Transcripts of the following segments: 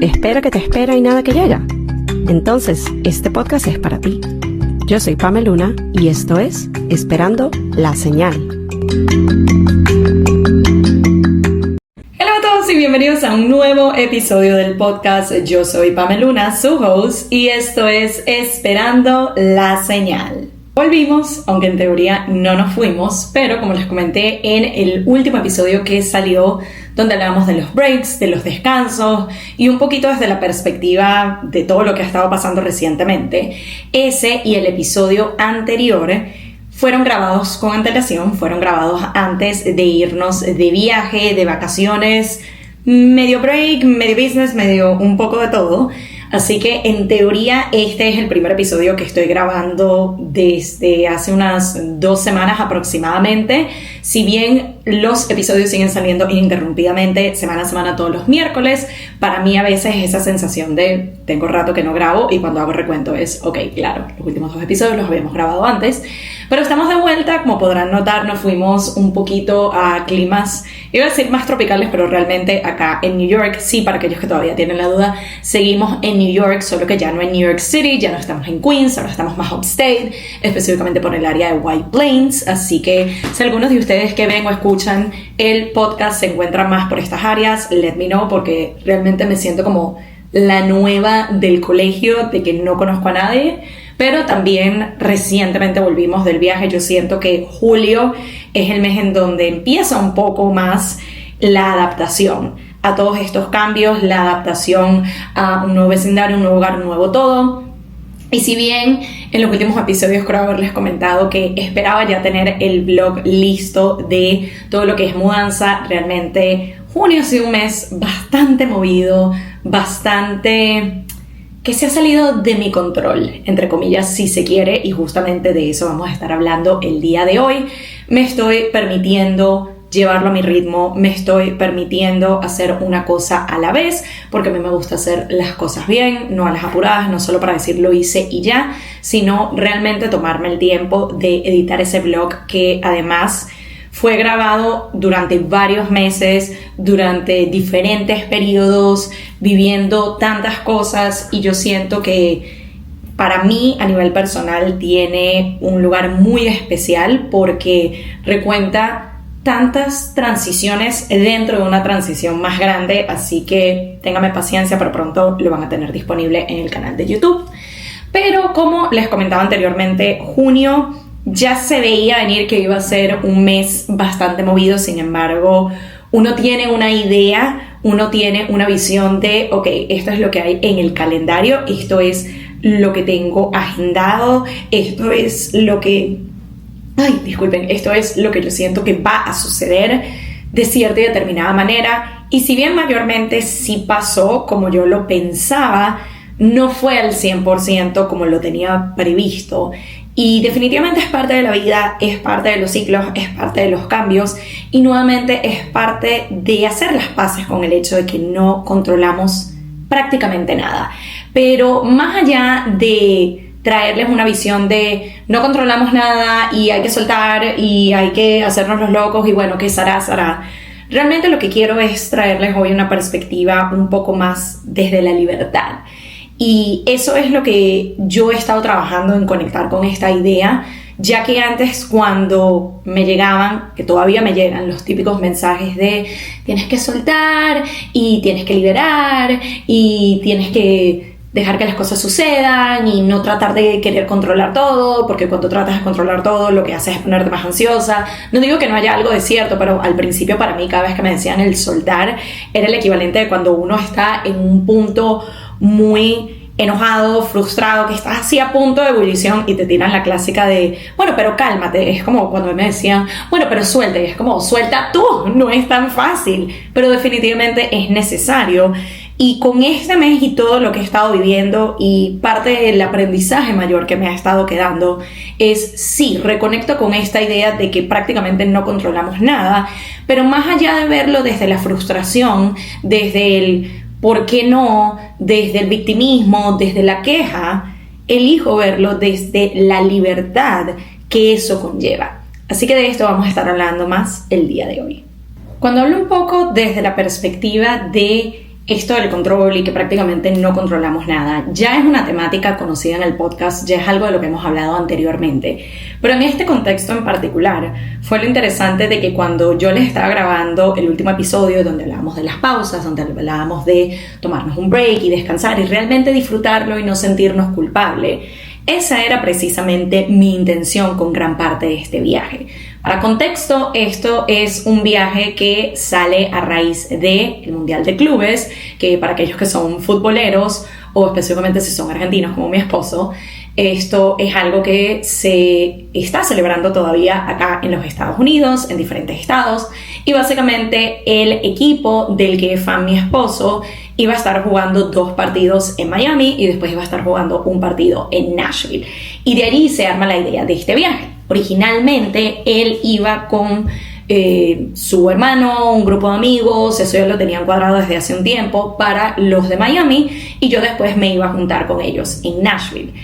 Espera que te espera y nada que llega. Entonces, este podcast es para ti. Yo soy Pame Luna y esto es Esperando la Señal. Hola a todos y bienvenidos a un nuevo episodio del podcast. Yo soy Pame Luna, su host, y esto es Esperando la Señal. Volvimos, aunque en teoría no nos fuimos, pero como les comenté en el último episodio que salió, donde hablábamos de los breaks, de los descansos y un poquito desde la perspectiva de todo lo que ha estado pasando recientemente, ese y el episodio anterior fueron grabados con antelación, fueron grabados antes de irnos de viaje, de vacaciones, medio break, medio business, medio un poco de todo. Así que en teoría este es el primer episodio que estoy grabando desde hace unas 2 semanas aproximadamente. Si bien los episodios siguen saliendo ininterrumpidamente semana a semana todos los miércoles, para mí a veces esa sensación de tengo rato que no grabo y cuando hago recuento es ok, claro, los últimos 2 episodios los habíamos grabado antes. Pero estamos de vuelta, como podrán notar, nos fuimos un poquito a climas, iba a decir más tropicales, pero realmente acá en New York, sí, para aquellos que todavía tienen la duda, seguimos en New York, solo que ya no en New York City, ya no estamos en Queens, ahora estamos más upstate, específicamente por el área de White Plains, así que si algunos de ustedes que ven o escuchan el podcast se encuentran más por estas áreas, let me know, porque realmente me siento como la nueva del colegio, de que no conozco a nadie. Pero también recientemente volvimos del viaje. Yo siento que julio es el mes en donde empieza un poco más la adaptación a todos estos cambios, la adaptación a un nuevo vecindario, un nuevo hogar, un nuevo todo. Y si bien en los últimos episodios creo haberles comentado que esperaba ya tener el blog listo de todo lo que es mudanza, realmente junio ha sido un mes bastante movido, bastante que se ha salido de mi control, entre comillas, si se quiere, y justamente de eso vamos a estar hablando el día de hoy. Me estoy permitiendo llevarlo a mi ritmo, me estoy permitiendo hacer una cosa a la vez, porque a mí me gusta hacer las cosas bien, no a las apuradas, no solo para decir lo hice y ya, sino realmente tomarme el tiempo de editar ese blog que además fue grabado durante varios meses, durante diferentes periodos, viviendo tantas cosas, y yo siento que para mí a nivel personal tiene un lugar muy especial porque recuenta tantas transiciones dentro de una transición más grande, así que ténganme paciencia, pero pronto lo van a tener disponible en el canal de YouTube. Pero como les comentaba anteriormente, junio ya se veía venir que iba a ser un mes bastante movido. Sin embargo, uno tiene una idea, uno tiene una visión de, ok, esto es lo que hay en el calendario, esto es lo que tengo agendado, esto es lo que, esto es lo que yo siento que va a suceder de cierta y determinada manera. Y si bien mayormente sí pasó como yo lo pensaba, no fue al 100% como lo tenía previsto. Y definitivamente es parte de la vida, es parte de los ciclos, es parte de los cambios y nuevamente es parte de hacer las paces con el hecho de que no controlamos prácticamente nada. Pero más allá de traerles una visión de no controlamos nada y hay que soltar y hay que hacernos los locos y bueno, ¿qué será? Realmente lo que quiero es traerles hoy una perspectiva un poco más desde la libertad. Y eso es lo que yo he estado trabajando en conectar con esta idea, ya que antes cuando me llegaban, que todavía me llegan los típicos mensajes de tienes que soltar y tienes que liberar y tienes que dejar que las cosas sucedan y no tratar de querer controlar todo, porque cuando tratas de controlar todo lo que haces es ponerte más ansiosa. No digo que no haya algo de cierto, pero al principio para mí cada vez que me decían el soltar era el equivalente de cuando uno está en un punto muy enojado, frustrado, que estás así a punto de ebullición y te tiran la clásica de bueno, pero cálmate. Es como cuando me decían bueno, pero suelta, y es como suelta tú, no es tan fácil, pero definitivamente es necesario. Y con este mes y todo lo que he estado viviendo y parte del aprendizaje mayor que me ha estado quedando es sí, reconecto con esta idea de que prácticamente no controlamos nada, pero más allá de verlo desde la frustración, desde el ¿por qué no?, desde el victimismo, desde la queja, elijo verlo desde la libertad que eso conlleva. Así que de esto vamos a estar hablando más el día de hoy. Cuando hablo un poco desde la perspectiva de esto del control y que prácticamente no controlamos nada, ya es una temática conocida en el podcast, ya es algo de lo que hemos hablado anteriormente. Pero en este contexto en particular, fue lo interesante de que cuando yo les estaba grabando el último episodio donde hablábamos de las pausas, donde hablábamos de tomarnos un break y descansar y realmente disfrutarlo y no sentirnos culpables, esa era precisamente mi intención con gran parte de este viaje. Para contexto, esto es un viaje que sale a raíz del Mundial de Clubes, que para aquellos que son futboleros o específicamente si son argentinos como mi esposo, esto es algo que se está celebrando todavía acá en los Estados Unidos, en diferentes estados, y básicamente el equipo del que es fan mi esposo iba a estar jugando 2 partidos en Miami y después iba a estar jugando un partido en Nashville. Y de allí se arma la idea de este viaje. Originalmente él iba con su hermano, un grupo de amigos, eso ya lo tenían cuadrado desde hace un tiempo para los de Miami, y yo después me iba a juntar con ellos en Nashville.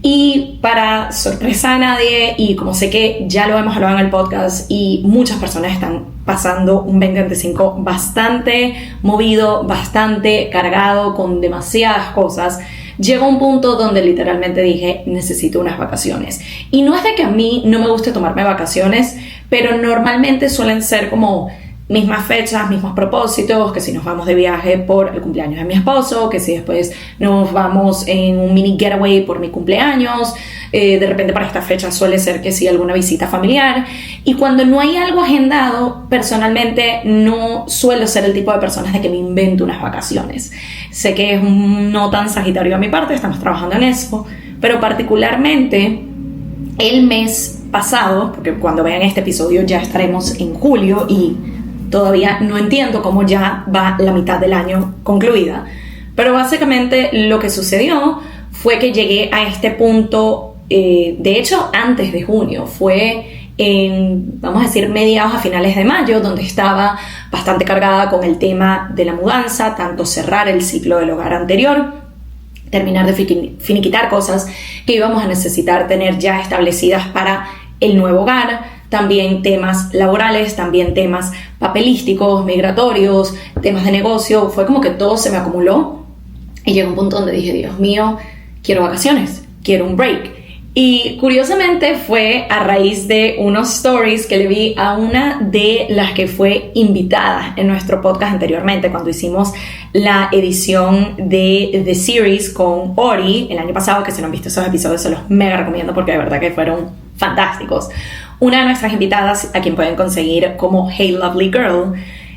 Y para sorpresa de nadie, y como sé que ya lo hemos hablado en el podcast y muchas personas están pasando un 2025 bastante movido, bastante cargado, con demasiadas cosas, llegó un punto donde literalmente dije, necesito unas vacaciones. Y no es de que a mí no me guste tomarme vacaciones, pero normalmente suelen ser como mismas fechas, mismos propósitos, que si nos vamos de viaje por el cumpleaños de mi esposo, que si después nos vamos en un mini getaway por mi cumpleaños, de repente para esta fecha suele ser que sí alguna visita familiar, y cuando no hay algo agendado, personalmente no suelo ser el tipo de personas de que me invento unas vacaciones. Sé que es no tan sagitario a mi parte, estamos trabajando en eso, pero particularmente el mes pasado, porque cuando vean este episodio ya estaremos en julio y todavía no entiendo cómo ya va la mitad del año concluida, pero básicamente lo que sucedió fue que llegué a este punto, de hecho antes de junio, fue en, vamos a decir, mediados a finales de mayo, donde estaba bastante cargada con el tema de la mudanza, tanto cerrar el ciclo del hogar anterior, terminar de finiquitar cosas que íbamos a necesitar tener ya establecidas para el nuevo hogar, también temas laborales, también temas papelísticos, migratorios, temas de negocio. Fue como que todo se me acumuló y llegó un punto donde dije, Dios mío, quiero vacaciones, quiero un break. Y curiosamente fue a raíz de unos stories que le vi a una de las que fue invitada en nuestro podcast anteriormente, cuando hicimos la edición de The Series con Ori el año pasado, que si no han visto esos episodios se los mega recomiendo porque de verdad que fueron fantásticos. Una de nuestras invitadas, a quien pueden conseguir como Hey Lovely Girl,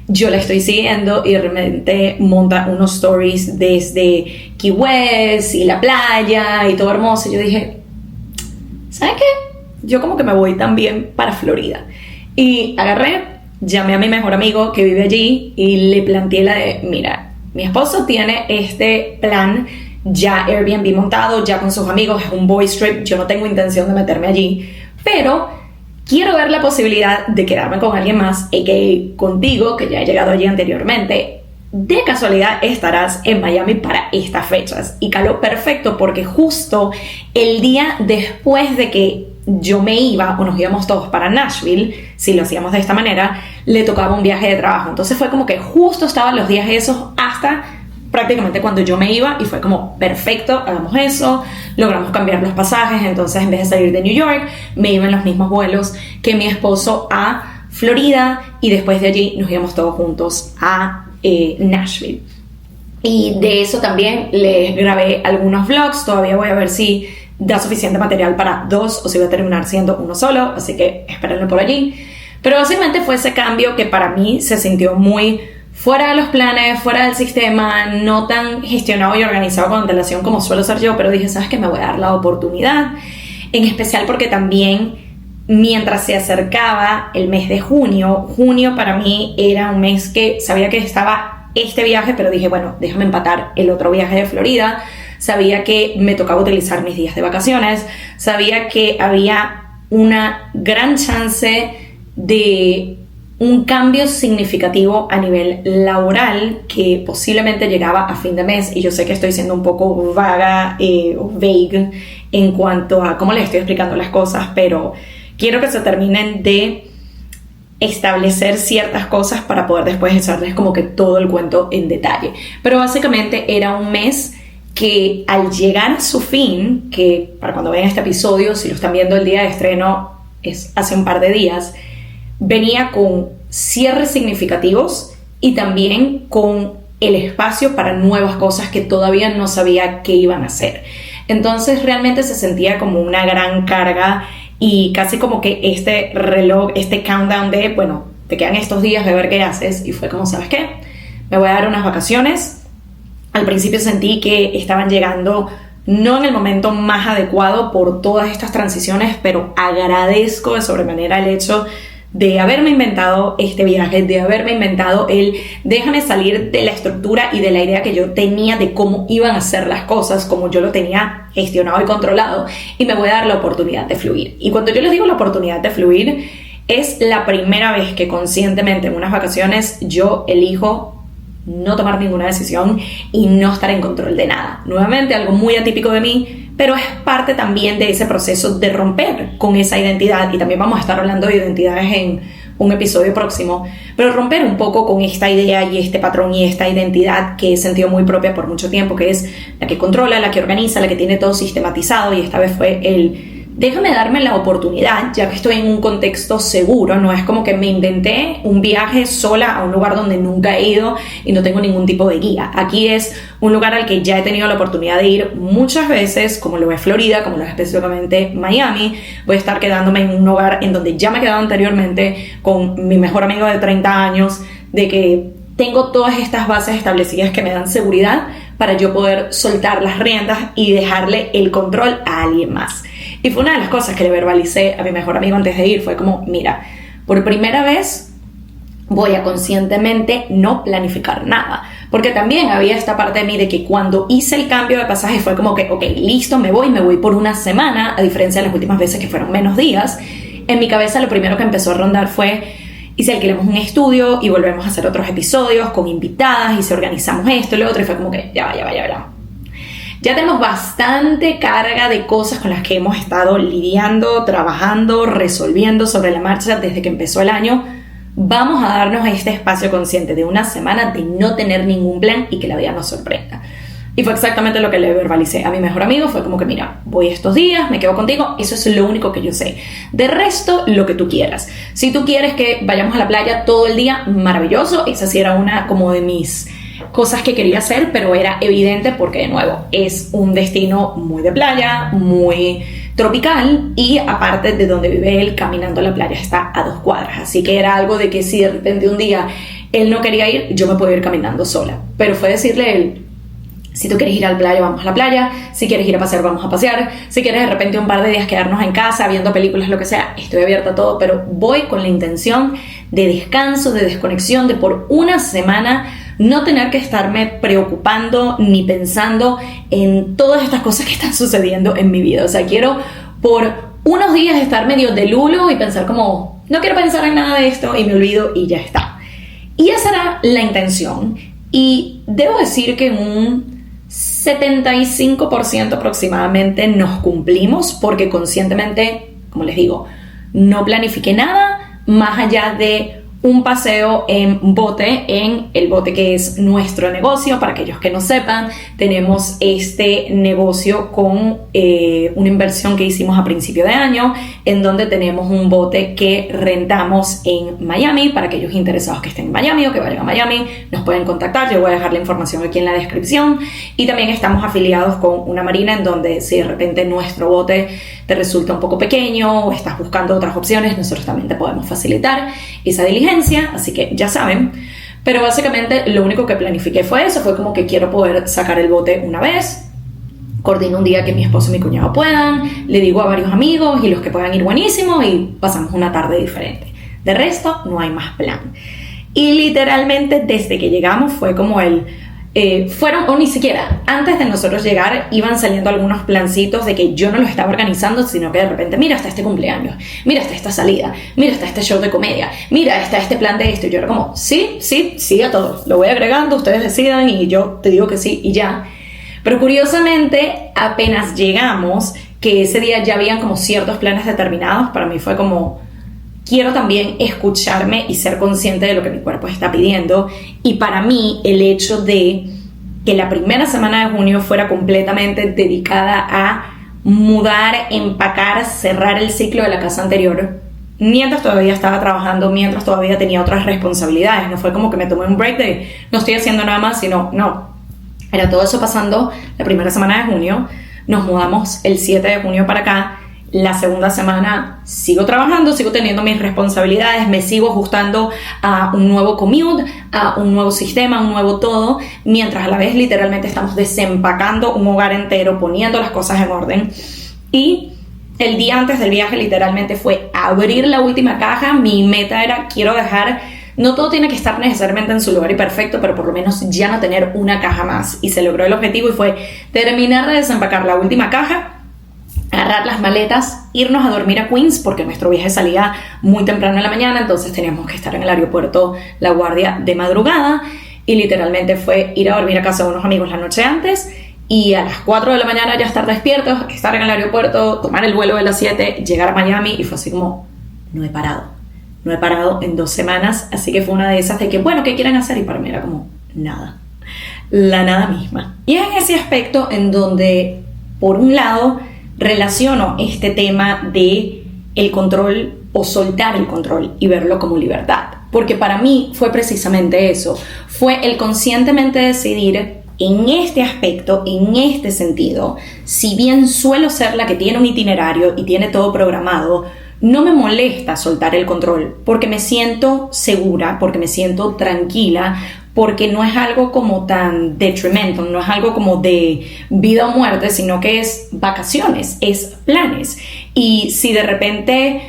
yo la estoy siguiendo y de repente monta unos stories desde Key West y la playa y todo hermoso. Y yo dije, ¿sabes qué? Yo como que me voy también para Florida. Y agarré, llamé a mi mejor amigo que vive allí y le planteé la de, mira, mi esposo tiene este plan ya Airbnb montado, ya con sus amigos, es un boys trip, yo no tengo intención de meterme allí, pero quiero ver la posibilidad de quedarme con alguien más, a.k.a. contigo, que ya he llegado allí anteriormente. De casualidad estarás en Miami para estas fechas. Y caló perfecto porque justo el día después de que yo me iba o nos íbamos todos para Nashville, si lo hacíamos de esta manera, le tocaba un viaje de trabajo. Entonces fue como que justo estaban los días esos hasta prácticamente cuando yo me iba y fue como perfecto, hagamos eso, logramos cambiar los pasajes. Entonces en vez de salir de New York me iba en los mismos vuelos que mi esposo a Florida y después de allí nos íbamos todos juntos a Nashville. Y de eso también les grabé algunos vlogs. Todavía voy a ver si da suficiente material para 2 o si va a terminar siendo uno solo, así que espérenlo por allí. Pero básicamente fue ese cambio que para mí se sintió muy fuera de los planes, fuera del sistema, no tan gestionado y organizado con antelación como suelo ser yo, pero dije, ¿sabes qué? Me voy a dar la oportunidad, en especial porque también mientras se acercaba el mes de junio para mí era un mes que sabía que estaba este viaje, pero dije, bueno, déjame empatar el otro viaje de Florida. Sabía que me tocaba utilizar mis días de vacaciones, sabía que había una gran chance de un cambio significativo a nivel laboral que posiblemente llegaba a fin de mes, y yo sé que estoy siendo un poco vaga o vague en cuanto a cómo les estoy explicando las cosas, pero quiero que se terminen de establecer ciertas cosas para poder después echarles como que todo el cuento en detalle. Pero básicamente era un mes que al llegar a su fin, que para cuando vean este episodio, si lo están viendo el día de estreno, es hace un par de días, venía con cierres significativos y también con el espacio para nuevas cosas que todavía no sabía qué iban a hacer. Entonces realmente se sentía como una gran carga y casi como que este reloj, este countdown de, bueno, te quedan estos días de ver qué haces, y fue como, ¿sabes qué? Me voy a dar unas vacaciones. Al principio sentí que estaban llegando no en el momento más adecuado por todas estas transiciones, pero agradezco de sobremanera el hecho de haberme inventado este viaje, de haberme inventado el déjame salir de la estructura y de la idea que yo tenía de cómo iban a ser las cosas, como yo lo tenía gestionado y controlado, y me voy a dar la oportunidad de fluir. Y cuando yo les digo la oportunidad de fluir, es la primera vez que conscientemente en unas vacaciones yo elijo no tomar ninguna decisión y no estar en control de nada. Nuevamente, algo muy atípico de mí, pero es parte también de ese proceso de romper con esa identidad, y también vamos a estar hablando de identidades en un episodio próximo, pero romper un poco con esta idea y este patrón y esta identidad que he sentido muy propia por mucho tiempo, que es la que controla, la que organiza, la que tiene todo sistematizado, y esta vez fue el déjame darme la oportunidad, ya que estoy en un contexto seguro. No es como que me inventé un viaje sola a un lugar donde nunca he ido y no tengo ningún tipo de guía. Aquí es un lugar al que ya he tenido la oportunidad de ir muchas veces, como lo es Florida, como lo es específicamente Miami. Voy a estar quedándome en un lugar en donde ya me he quedado anteriormente con mi mejor amigo de 30 años, de que tengo todas estas bases establecidas que me dan seguridad para yo poder soltar las riendas y dejarle el control a alguien más. Y fue una de las cosas que le verbalicé a mi mejor amigo antes de ir. Fue como, mira, por primera vez voy a conscientemente no planificar nada. Porque también había esta parte de mí de que cuando hice el cambio de pasaje fue como que, ok, listo, me voy por una semana, a diferencia de las últimas veces que fueron menos días. En mi cabeza lo primero que empezó a rondar fue, ¿y si alquilamos un estudio y volvemos a hacer otros episodios con invitadas y si organizamos esto y lo otro? Y fue como que, ya va. Ya tenemos bastante carga de cosas con las que hemos estado lidiando, trabajando, resolviendo sobre la marcha desde que empezó el año. Vamos a darnos este espacio consciente de una semana de no tener ningún plan y que la vida nos sorprenda. Y fue exactamente lo que le verbalicé a mi mejor amigo. Fue como que, mira, voy estos días, me quedo contigo, eso es lo único que yo sé. De resto, lo que tú quieras. Si tú quieres que vayamos a la playa todo el día, maravilloso. Esa sí era una como de mis cosas que quería hacer, pero era evidente porque, de nuevo, es un destino muy de playa, muy tropical, y aparte de donde vive él, caminando a la playa está a 2 cuadras, así que era algo de que si de repente un día él no quería ir, yo me podía ir caminando sola, pero fue decirle a él, si tú quieres ir a la playa, vamos a la playa, si quieres ir a pasear, vamos a pasear, si quieres de repente un par de días quedarnos en casa viendo películas, lo que sea, estoy abierta a todo, pero voy con la intención de descanso, de desconexión, de por una semana no tener que estarme preocupando ni pensando en todas estas cosas que están sucediendo en mi vida. O sea, quiero por unos días estar medio de lulo y pensar como, no quiero pensar en nada de esto y me olvido y ya está. Y esa era la intención. Y debo decir que un 75% aproximadamente nos cumplimos, porque conscientemente, como les digo, no planifiqué nada más allá de un paseo en el bote que es nuestro negocio. Para aquellos que no sepan, tenemos este negocio con una inversión que hicimos a principio de año, en donde tenemos un bote que rentamos en Miami. Para aquellos interesados que estén en Miami o que vayan a Miami, nos pueden contactar, yo voy a dejar la información aquí en la descripción. Y también estamos afiliados con una marina, en donde si de repente nuestro bote te resulta un poco pequeño o estás buscando otras opciones, nosotros también te podemos facilitar esa diligencia, así que ya saben. Pero básicamente lo único que planifiqué fue eso, fue como que quiero poder sacar el bote una vez, coordino un día que mi esposo y mi cuñado puedan, le digo a varios amigos y los que puedan ir buenísimo y pasamos una tarde diferente. De resto no hay más plan. Y literalmente desde que llegamos fue como o ni siquiera, antes de nosotros llegar iban saliendo algunos plancitos de que yo no los estaba organizando, sino que de repente, mira, está este cumpleaños, mira, está esta salida, mira, está este show de comedia, mira, está este plan de esto, y yo era como, sí a todo, lo voy agregando, ustedes decidan y yo te digo que sí y ya. Pero curiosamente, apenas llegamos, que ese día ya habían como ciertos planes determinados, para mí fue como, quiero también escucharme y ser consciente de lo que mi cuerpo está pidiendo. Y para mí, el hecho de que la primera semana de junio fuera completamente dedicada a mudar, empacar, cerrar el ciclo de la casa anterior, mientras todavía estaba trabajando, mientras todavía tenía otras responsabilidades. No fue como que me tomé un break de no estoy haciendo nada más, sino no. Era todo eso pasando la primera semana de junio. Nos mudamos el 7 de junio para acá. La segunda semana sigo trabajando, sigo teniendo mis responsabilidades, me sigo ajustando a un nuevo commute, a un nuevo sistema, un nuevo todo, mientras a la vez literalmente estamos desempacando un hogar entero, poniendo las cosas en orden. Y el día antes del viaje literalmente fue abrir la última caja. Mi meta era, quiero dejar, no todo tiene que estar necesariamente en su lugar y perfecto, pero por lo menos ya no tener una caja más. Y se logró el objetivo y fue terminar de desempacar la última caja, agarrar las maletas, irnos a dormir a Queens porque nuestro viaje salía muy temprano en la mañana, entonces teníamos que estar en el aeropuerto la guardia de madrugada y literalmente fue ir a dormir a casa de unos amigos la noche antes y a las 4 de la mañana ya estar despiertos, estar en el aeropuerto, tomar el vuelo de las 7, llegar a Miami y fue así como, no he parado en 2 semanas, así que fue una de esas de que, bueno, ¿qué quieren hacer? Y para mí era como, nada, la nada misma. Y es en ese aspecto en donde, por un lado, relaciono este tema de el control o soltar el control y verlo como libertad, porque para mí fue precisamente eso, fue el conscientemente decidir en este aspecto, en este sentido, si bien suelo ser la que tiene un itinerario y tiene todo programado, no me molesta soltar el control porque me siento segura, porque me siento tranquila, porque no es algo como tan detrimental, no es algo como de vida o muerte, sino que es vacaciones, es planes. Y si de repente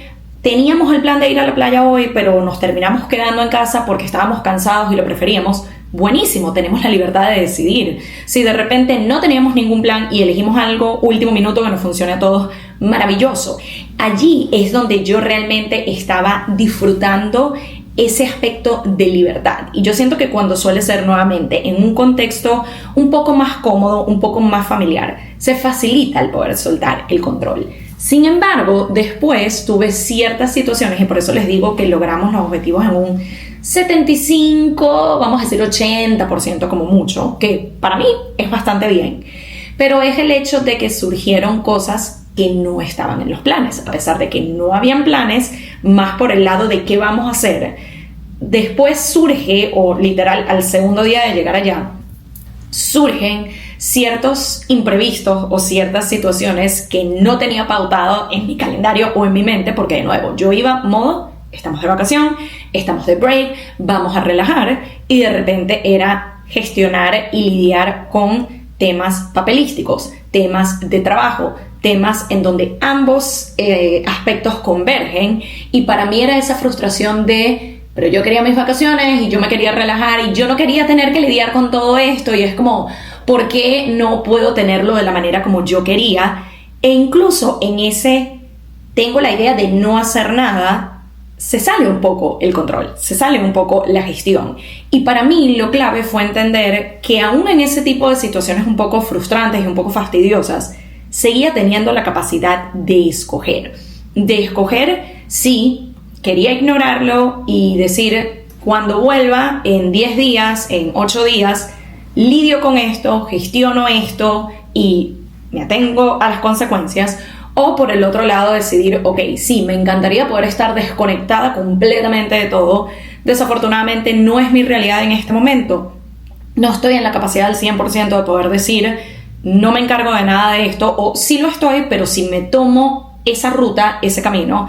teníamos el plan de ir a la playa hoy, pero nos terminamos quedando en casa porque estábamos cansados y lo preferíamos, buenísimo, tenemos la libertad de decidir. Si de repente no teníamos ningún plan y elegimos algo último minuto que nos funcione a todos, maravilloso. Allí es donde yo realmente estaba disfrutando ese aspecto de libertad. Y yo siento que cuando suele ser nuevamente en un contexto un poco más cómodo, un poco más familiar, se facilita el poder soltar el control. Sin embargo, después tuve ciertas situaciones y por eso les digo que logramos los objetivos en un 75, vamos a decir 80% como mucho, que para mí es bastante bien. Pero es el hecho de que surgieron cosas que no estaban en los planes, a pesar de que no habían planes, más por el lado de qué vamos a hacer. Después surge, o literal al segundo día de llegar allá, surgen ciertos imprevistos o ciertas situaciones que no tenía pautado en mi calendario o en mi mente, porque de nuevo, yo iba modo, estamos de vacación, estamos de break, vamos a relajar, y de repente era gestionar y lidiar con temas papelísticos, temas de trabajo, temas en donde ambos aspectos convergen, y para mí era esa frustración de, pero yo quería mis vacaciones y yo me quería relajar y yo no quería tener que lidiar con todo esto, y es como, ¿por qué no puedo tenerlo de la manera como yo quería? E incluso en ese, tengo la idea de no hacer nada, se sale un poco el control, se sale un poco la gestión. Y para mí lo clave fue entender que aún en ese tipo de situaciones un poco frustrantes y un poco fastidiosas, seguía teniendo la capacidad de escoger si quería ignorarlo y decir, cuando vuelva en 10 días, en 8 días, lidio con esto, gestiono esto y me atengo a las consecuencias. O por el otro lado decidir, ok, sí, me encantaría poder estar desconectada completamente de todo. Desafortunadamente no es mi realidad en este momento. No estoy en la capacidad del 100% de poder decir, no me encargo de nada de esto, o sí lo estoy, pero si me tomo esa ruta, ese camino,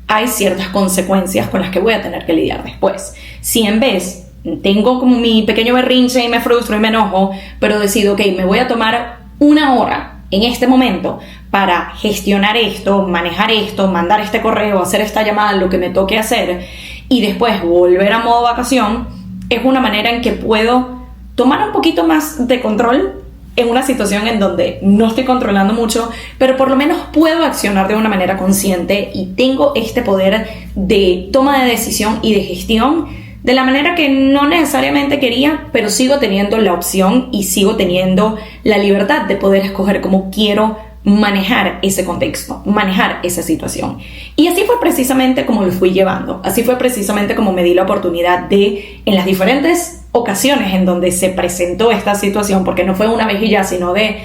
hay ciertas consecuencias con las que voy a tener que lidiar después. Si en vez tengo como mi pequeño berrinche y me frustro y me enojo, pero decido, ok, me voy a tomar 1 hora en este momento para gestionar esto, manejar esto, mandar este correo, hacer esta llamada, lo que me toque hacer, y después volver a modo vacación, es una manera en que puedo tomar un poquito más de control en una situación en donde no estoy controlando mucho, pero por lo menos puedo accionar de una manera consciente y tengo este poder de toma de decisión y de gestión de la manera que no necesariamente quería, pero sigo teniendo la opción y sigo teniendo la libertad de poder escoger cómo quiero manejar ese contexto, manejar esa situación. Y así fue precisamente como lo fui llevando, así fue precisamente como me di la oportunidad de, en las diferentes ocasiones en donde se presentó esta situación, porque no fue una vez y ya, sino de,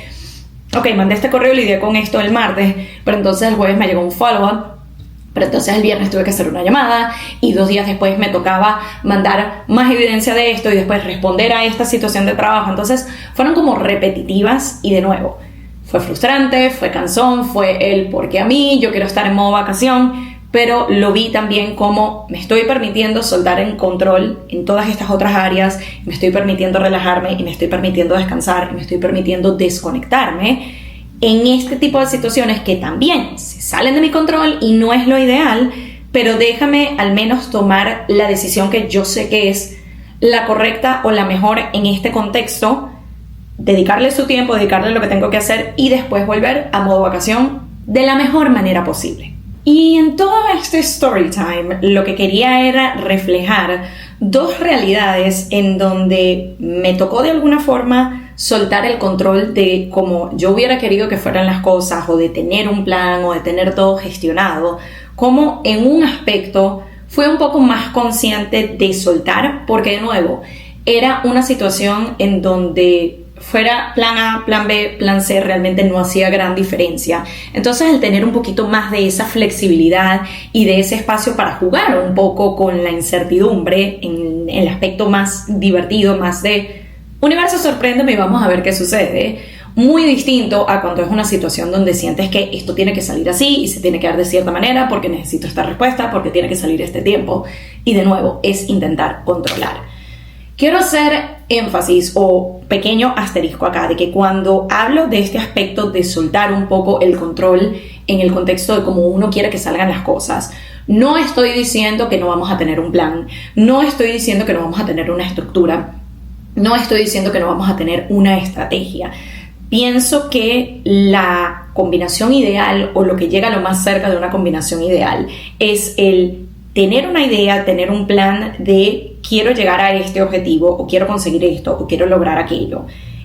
ok, mandé este correo y lidié con esto el martes, pero entonces el jueves me llegó un follow-up, pero entonces el viernes tuve que hacer una llamada y 2 días después me tocaba mandar más evidencia de esto y después responder a esta situación de trabajo. Entonces fueron como repetitivas y de nuevo, fue frustrante, fue cansón, fue el porque a mí, yo quiero estar en modo vacación, pero lo vi también como me estoy permitiendo soltar en control en todas estas otras áreas, me estoy permitiendo relajarme y me estoy permitiendo descansar y me estoy permitiendo desconectarme en este tipo de situaciones que también se salen de mi control y no es lo ideal, pero déjame al menos tomar la decisión que yo sé que es la correcta o la mejor en este contexto, dedicarle su tiempo, dedicarle lo que tengo que hacer y después volver a modo vacación de la mejor manera posible. Y en todo este story time lo que quería era reflejar 2 realidades en donde me tocó de alguna forma soltar el control de cómo yo hubiera querido que fueran las cosas, o de tener un plan, o de tener todo gestionado, como en un aspecto fue un poco más consciente de soltar, porque de nuevo era una situación en donde fuera plan A, plan B, plan C, realmente no hacía gran diferencia. Entonces el tener un poquito más de esa flexibilidad y de ese espacio para jugar un poco con la incertidumbre en el aspecto más divertido, más de universo, sorpréndeme y vamos a ver qué sucede, muy distinto a cuando es una situación donde sientes que esto tiene que salir así y se tiene que dar de cierta manera porque necesito esta respuesta, porque tiene que salir este tiempo, y de nuevo es intentar controlar. Quiero hacer énfasis o pequeño asterisco acá de que cuando hablo de este aspecto de soltar un poco el control en el contexto de cómo uno quiere que salgan las cosas, no estoy diciendo que no vamos a tener un plan, no estoy diciendo que no vamos a tener una estructura, no estoy diciendo que no vamos a tener una estrategia. Pienso que la combinación ideal, o lo que llega lo más cerca de una combinación ideal, es el tener una idea, tener un plan de quiero llegar a este objetivo, o quiero conseguir esto, o quiero lograr aquello.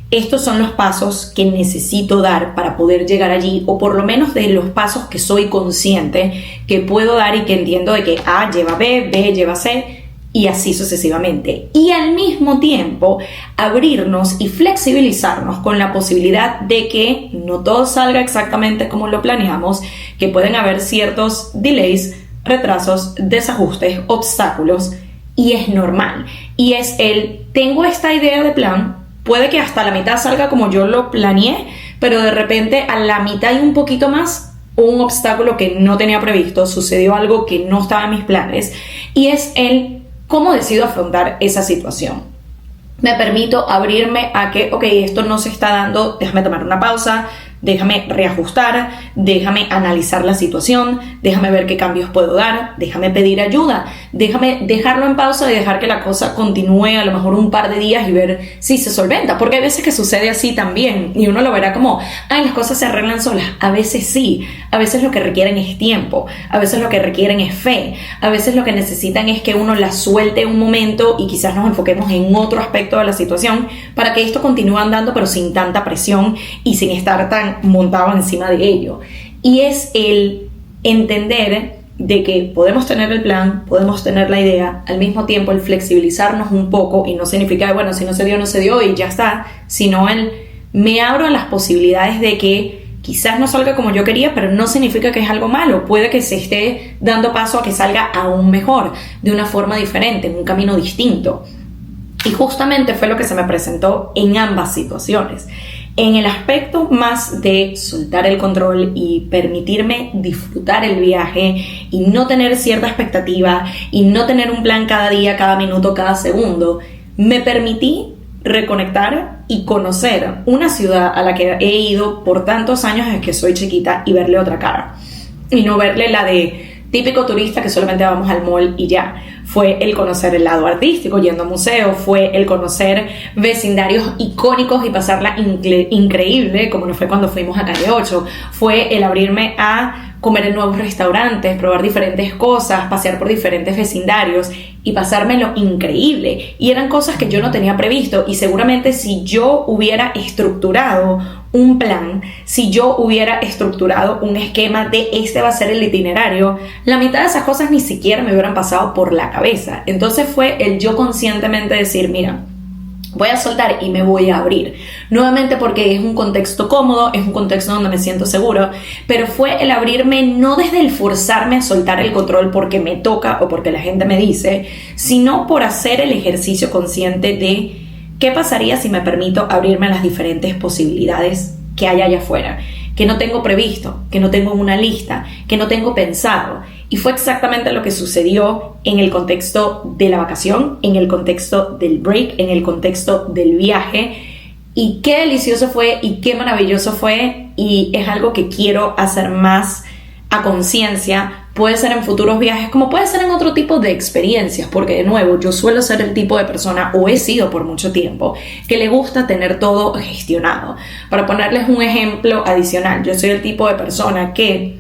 Estos son los pasos que necesito dar para poder llegar allí, o por lo menos de los pasos que soy consciente que puedo dar y que entiendo de que A lleva B, B lleva C, y así sucesivamente. Y al mismo tiempo abrirnos y flexibilizarnos con la posibilidad de que no todo salga exactamente como lo planeamos, que pueden haber ciertos delays, retrasos, desajustes, obstáculos, y es normal. Y es tengo esta idea de plan, puede que hasta la mitad salga como yo lo planeé, pero de repente a la mitad y un poquito más, un obstáculo que no tenía previsto, sucedió algo que no estaba en mis planes, y es ¿cómo decido afrontar esa situación? Me permito abrirme a que, ok, esto no se está dando, déjame tomar una pausa, déjame reajustar, déjame analizar la situación, déjame ver qué cambios puedo dar, déjame pedir ayuda, déjame dejarlo en pausa y dejar que la cosa continúe a lo mejor un par de días y ver si se solventa, porque hay veces que sucede así también y uno lo verá como, ay, las cosas se arreglan solas. A veces sí, a veces lo que requieren es tiempo, a veces lo que requieren es fe, a veces lo que necesitan es que uno la suelte un momento y quizás nos enfoquemos en otro aspecto de la situación para que esto continúe andando, pero sin tanta presión y sin estar tan montado encima de ello. Y es el entender de que podemos tener el plan, podemos tener la idea, al mismo tiempo el flexibilizarnos un poco, y no significa, bueno, si no se dio, no se dio y ya está, sino me abro a las posibilidades de que quizás no salga como yo quería, pero no significa que es algo malo, puede que se esté dando paso a que salga aún mejor, de una forma diferente, en un camino distinto. Y justamente fue lo que se me presentó en ambas situaciones. En el aspecto más de soltar el control y permitirme disfrutar el viaje y no tener cierta expectativa y no tener un plan cada día, cada minuto, cada segundo, me permití reconectar y conocer una ciudad a la que he ido por tantos años desde que soy chiquita y verle otra cara. Y no verle la de típico turista que solamente vamos al mall y ya. Fue el conocer el lado artístico yendo a museos, fue el conocer vecindarios icónicos y pasarla increíble, como nos fue cuando fuimos a Calle 8. Fue el abrirme a comer en nuevos restaurantes, probar diferentes cosas, pasear por diferentes vecindarios y pasármelo increíble. Y eran cosas que yo no tenía previsto, y seguramente si yo hubiera estructurado un plan, si yo hubiera estructurado un esquema de este va a ser el itinerario, la mitad de esas cosas ni siquiera me hubieran pasado por la cabeza. Entonces fue el yo conscientemente decir, mira, voy a soltar y me voy a abrir. Nuevamente porque es un contexto cómodo, es un contexto donde me siento seguro, pero fue el abrirme no desde el forzarme a soltar el control porque me toca o porque la gente me dice, sino por hacer el ejercicio consciente de qué pasaría si me permito abrirme a las diferentes posibilidades que hay allá afuera, que no tengo previsto, que no tengo en una lista, que no tengo pensado. Y fue exactamente lo que sucedió en el contexto de la vacación, en el contexto del break, en el contexto del viaje. Y qué delicioso fue y qué maravilloso fue, y es algo que quiero hacer más a conciencia. Puede ser en futuros viajes, como puede ser en otro tipo de experiencias, porque de nuevo, yo suelo ser el tipo de persona, o he sido por mucho tiempo, que le gusta tener todo gestionado. Para ponerles un ejemplo adicional, yo soy el tipo de persona que,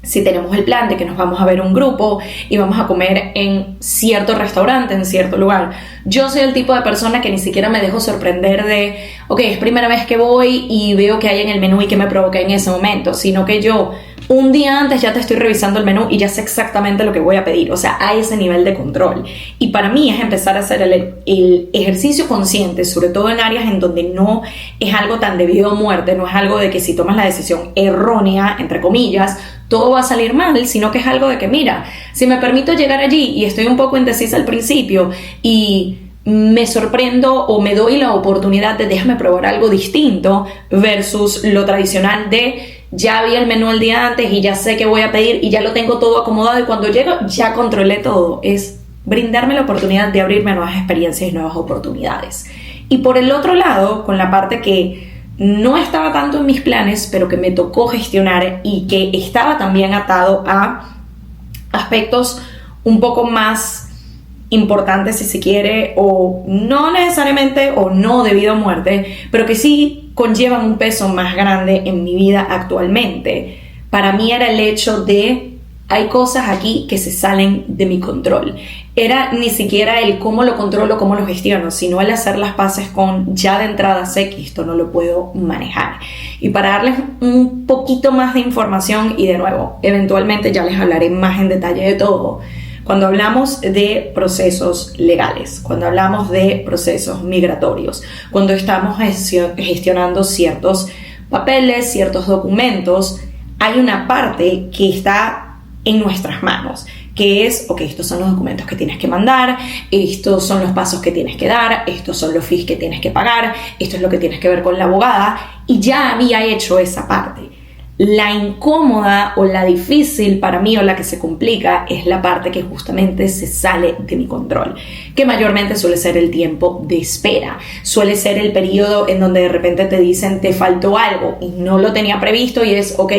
si tenemos el plan de que nos vamos a ver un grupo y vamos a comer en cierto restaurante, en cierto lugar, yo soy el tipo de persona que ni siquiera me dejo sorprender de, ok, es primera vez que voy y veo que hay en el menú y que me provoca en ese momento, sino que yo un día antes ya te estoy revisando el menú y ya sé exactamente lo que voy a pedir. O sea, hay ese nivel de control. Y para mí es empezar a hacer el ejercicio consciente, sobre todo en áreas en donde no es algo tan debido a muerte, no es algo de que si tomas la decisión errónea, entre comillas, todo va a salir mal, sino que es algo de que, mira, si me permito llegar allí y estoy un poco indecisa al principio y me sorprendo o me doy la oportunidad de déjame probar algo distinto versus lo tradicional de ya vi el menú el día antes y ya sé qué voy a pedir y ya lo tengo todo acomodado y cuando llego ya controlé todo. Es brindarme la oportunidad de abrirme a nuevas experiencias y nuevas oportunidades. Y por el otro lado, con la parte que no estaba tanto en mis planes, pero que me tocó gestionar y que estaba también atado a aspectos un poco más importantes, si se quiere, o no necesariamente o no debido a muerte, pero que sí conllevan un peso más grande en mi vida actualmente. Para mí era el hecho de hay cosas aquí que se salen de mi control. Era ni siquiera el cómo lo controlo, cómo lo gestiono, sino el hacer las paces con ya de entrada sé que esto no lo puedo manejar. Y para darles un poquito más de información, y de nuevo, eventualmente ya les hablaré más en detalle de todo, cuando hablamos de procesos legales, cuando hablamos de procesos migratorios, cuando estamos gestionando ciertos papeles, ciertos documentos, hay una parte que está en nuestras manos, que es, ok, estos son los documentos que tienes que mandar, estos son los pasos que tienes que dar, estos son los fees que tienes que pagar, esto es lo que tienes que ver con la abogada, y ya había hecho esa parte. La incómoda o la difícil para mí o la que se complica es la parte que justamente se sale de mi control, que mayormente suele ser el tiempo de espera, suele ser el periodo en donde de repente te dicen te faltó algo y no lo tenía previsto y es ok,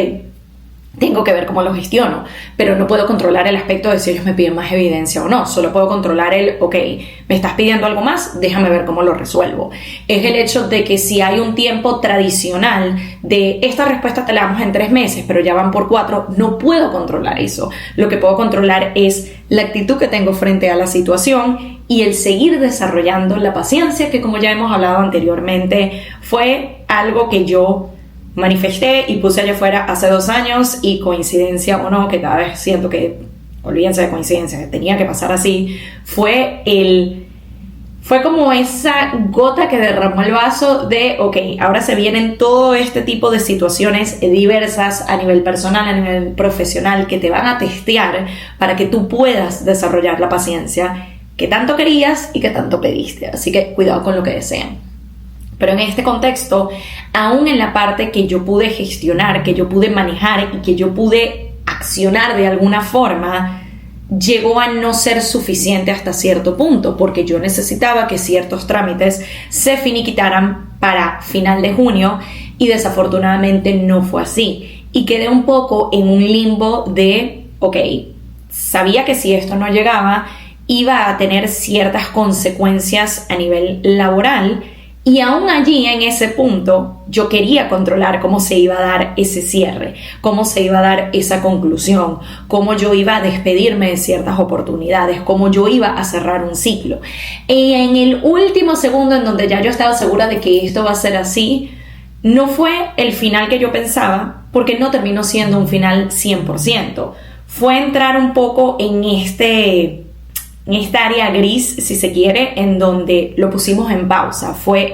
tengo que ver cómo lo gestiono, pero no puedo controlar el aspecto de si ellos me piden más evidencia o no, solo puedo controlar el, ok, me estás pidiendo algo más, déjame ver cómo lo resuelvo. Es el hecho de que si hay un tiempo tradicional de esta respuesta te la damos en 3 meses, pero ya van por 4, no puedo controlar eso. Lo que puedo controlar es la actitud que tengo frente a la situación y el seguir desarrollando la paciencia, que como ya hemos hablado anteriormente, fue algo que yo manifesté y puse allá afuera hace 2 años y coincidencia o no, que cada vez siento que, olvídense de coincidencia, que tenía que pasar así, fue como esa gota que derramó el vaso de, ok, ahora se vienen todo este tipo de situaciones diversas a nivel personal, a nivel profesional, que te van a testear para que tú puedas desarrollar la paciencia que tanto querías y que tanto pediste. Así que cuidado con lo que desean. Pero en este contexto, aún en la parte que yo pude gestionar, que yo pude manejar y que yo pude accionar de alguna forma, llegó a no ser suficiente hasta cierto punto, porque yo necesitaba que ciertos trámites se finiquitaran para final de junio y desafortunadamente no fue así. Y quedé un poco en un limbo de, ok, sabía que si esto no llegaba, iba a tener ciertas consecuencias a nivel laboral. Y aún allí, en ese punto, yo quería controlar cómo se iba a dar ese cierre, cómo se iba a dar esa conclusión, cómo yo iba a despedirme de ciertas oportunidades, cómo yo iba a cerrar un ciclo. Y en el último segundo en donde ya yo estaba segura de que esto va a ser así, no fue el final que yo pensaba, porque no terminó siendo un final 100%. Fue entrar un poco en esta área gris, si se quiere, en donde lo pusimos en pausa. Fue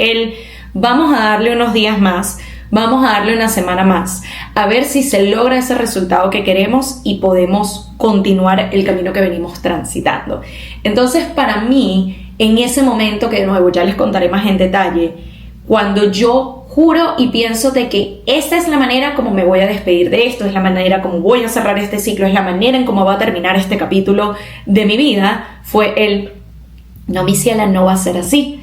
vamos a darle unos días más, vamos a darle una semana más, a ver si se logra ese resultado que queremos y podemos continuar el camino que venimos transitando. Entonces, para mí, en ese momento, que de nuevo ya les contaré más en detalle, cuando yo juro y pienso de que esta es la manera como me voy a despedir de esto, es la manera como voy a cerrar este ciclo, es la manera en cómo va a terminar este capítulo de mi vida, fue no, mi ciela, no va a ser así.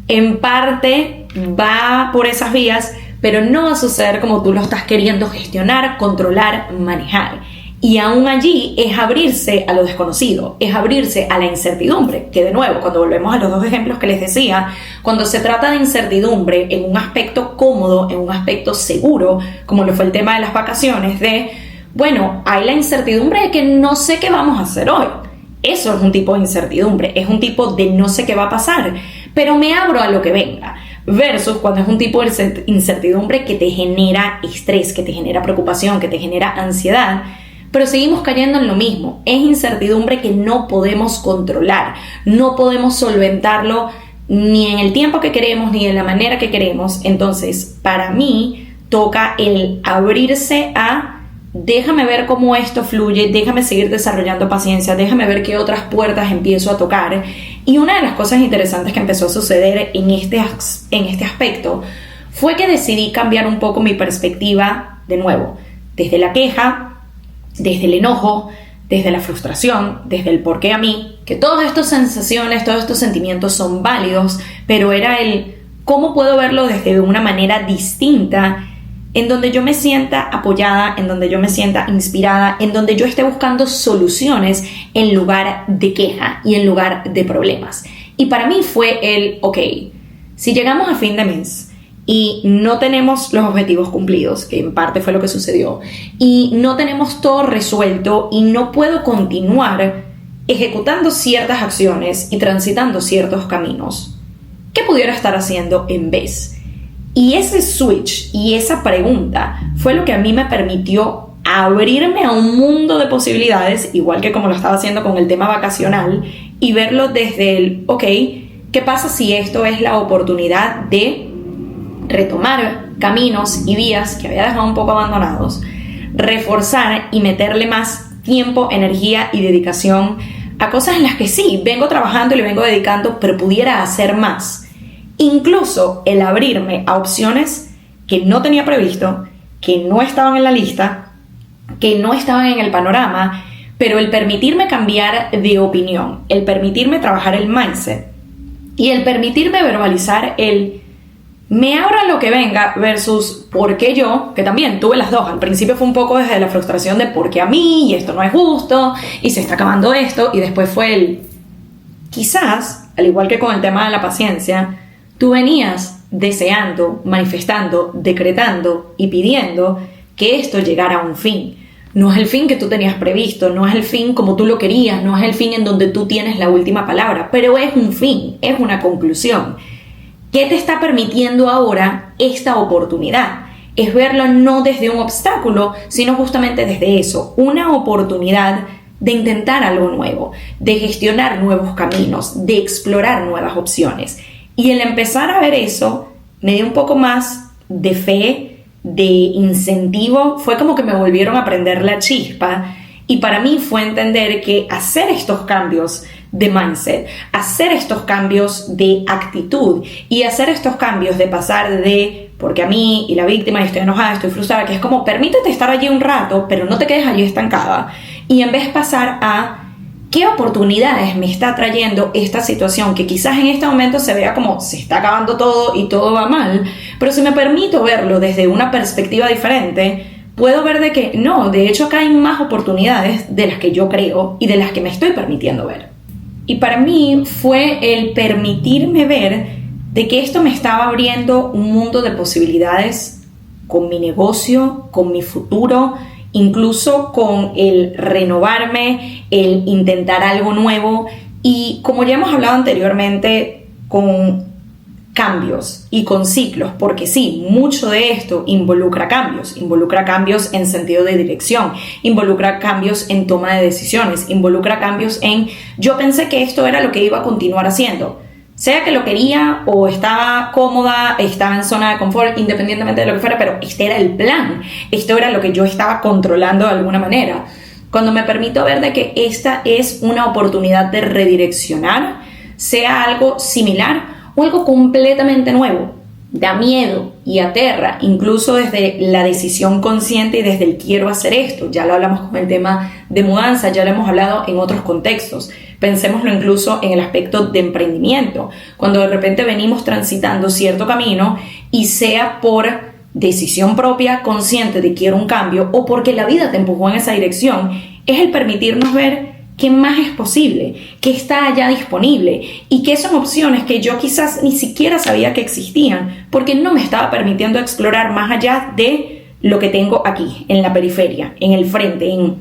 En parte va por esas vías, pero no va a suceder como tú lo estás queriendo gestionar, controlar, manejar. Y aún allí es abrirse a lo desconocido, es abrirse a la incertidumbre, que de nuevo, cuando volvemos a los dos ejemplos que les decía, cuando se trata de incertidumbre en un aspecto cómodo, en un aspecto seguro, como lo fue el tema de las vacaciones, bueno, hay la incertidumbre de que no sé qué vamos a hacer hoy. Eso es un tipo de incertidumbre, es un tipo de no sé qué va a pasar, pero me abro a lo que venga. Versus cuando es un tipo de incertidumbre que te genera estrés, que te genera preocupación, que te genera ansiedad, pero seguimos cayendo en lo mismo. Es incertidumbre que no podemos controlar, no podemos solventarlo ni en el tiempo que queremos, ni de la manera que queremos. Entonces, para mí, toca el abrirse a déjame ver cómo esto fluye, déjame seguir desarrollando paciencia, déjame ver qué otras puertas empiezo a tocar. Y una de las cosas interesantes que empezó a suceder en este aspecto fue que decidí cambiar un poco mi perspectiva, de nuevo, desde la queja, desde el enojo, desde la frustración, desde el por qué a mí, que todas estas sensaciones, todos estos sentimientos son válidos, pero era cómo puedo verlo desde una manera distinta, en donde yo me sienta apoyada, en donde yo me sienta inspirada, en donde yo esté buscando soluciones en lugar de queja y en lugar de problemas. Y para mí fue ok, si llegamos a fin de mes y no tenemos los objetivos cumplidos, que en parte fue lo que sucedió, y no tenemos todo resuelto y no puedo continuar ejecutando ciertas acciones y transitando ciertos caminos, ¿qué pudiera estar haciendo en vez? Y ese switch y esa pregunta fue lo que a mí me permitió abrirme a un mundo de posibilidades, igual que como lo estaba haciendo con el tema vacacional, y verlo desde ok, ¿qué pasa si esto es la oportunidad de retomar caminos y vías que había dejado un poco abandonados, reforzar y meterle más tiempo, energía y dedicación a cosas en las que sí, vengo trabajando y le vengo dedicando, pero pudiera hacer más? Incluso el abrirme a opciones que no tenía previsto, que no estaban en la lista, que no estaban en el panorama, pero el permitirme cambiar de opinión, el permitirme trabajar el mindset y el permitirme verbalizar me abra lo que venga versus por qué yo, que también tuve las dos. Al principio fue un poco desde la frustración de por qué a mí y esto no es justo y se está acabando esto, y después fue quizás, al igual que con el tema de la paciencia, tú venías deseando, manifestando, decretando y pidiendo que esto llegara a un fin. No es el fin que tú tenías previsto, no es el fin como tú lo querías, no es el fin en donde tú tienes la última palabra, pero es un fin, es una conclusión. ¿Qué te está permitiendo ahora esta oportunidad? Es verlo no desde un obstáculo, sino justamente desde eso, una oportunidad de intentar algo nuevo, de gestionar nuevos caminos, de explorar nuevas opciones. Y el empezar a ver eso me dio un poco más de fe, de incentivo, fue como que me volvieron a prender la chispa, y para mí fue entender que hacer estos cambios de mindset, hacer estos cambios de actitud y hacer estos cambios de pasar de porque a mí y la víctima y estoy enojada, estoy frustrada, que es como permítete estar allí un rato, pero no te quedes allí estancada, y en vez pasar a ¿qué oportunidades me está trayendo esta situación que quizás en este momento se vea como se está acabando todo y todo va mal? Pero si me permito verlo desde una perspectiva diferente, puedo ver de que no, de hecho acá hay más oportunidades de las que yo creo y de las que me estoy permitiendo ver. Y para mí fue el permitirme ver de que esto me estaba abriendo un mundo de posibilidades con mi negocio, con mi futuro, incluso con el renovarme, el intentar algo nuevo, y como ya hemos hablado anteriormente, con cambios y con ciclos, porque sí, mucho de esto involucra cambios en sentido de dirección, involucra cambios en toma de decisiones, involucra cambios en yo pensé que esto era lo que iba a continuar haciendo, sea que lo quería o estaba cómoda, estaba en zona de confort, independientemente de lo que fuera, pero este era el plan, esto era lo que yo estaba controlando de alguna manera. Cuando me permito ver de que esta es una oportunidad de redireccionar, sea algo similar o algo completamente nuevo, da miedo y aterra, incluso desde la decisión consciente y desde el quiero hacer esto. Ya lo hablamos con el tema de mudanza, ya lo hemos hablado en otros contextos. Pensémoslo incluso en el aspecto de emprendimiento, cuando de repente venimos transitando cierto camino y sea por decisión propia, consciente de quiero un cambio o porque la vida te empujó en esa dirección, es el permitirnos ver qué más es posible, qué está allá disponible y qué son opciones que yo quizás ni siquiera sabía que existían porque no me estaba permitiendo explorar más allá de lo que tengo aquí, en la periferia, en el frente, en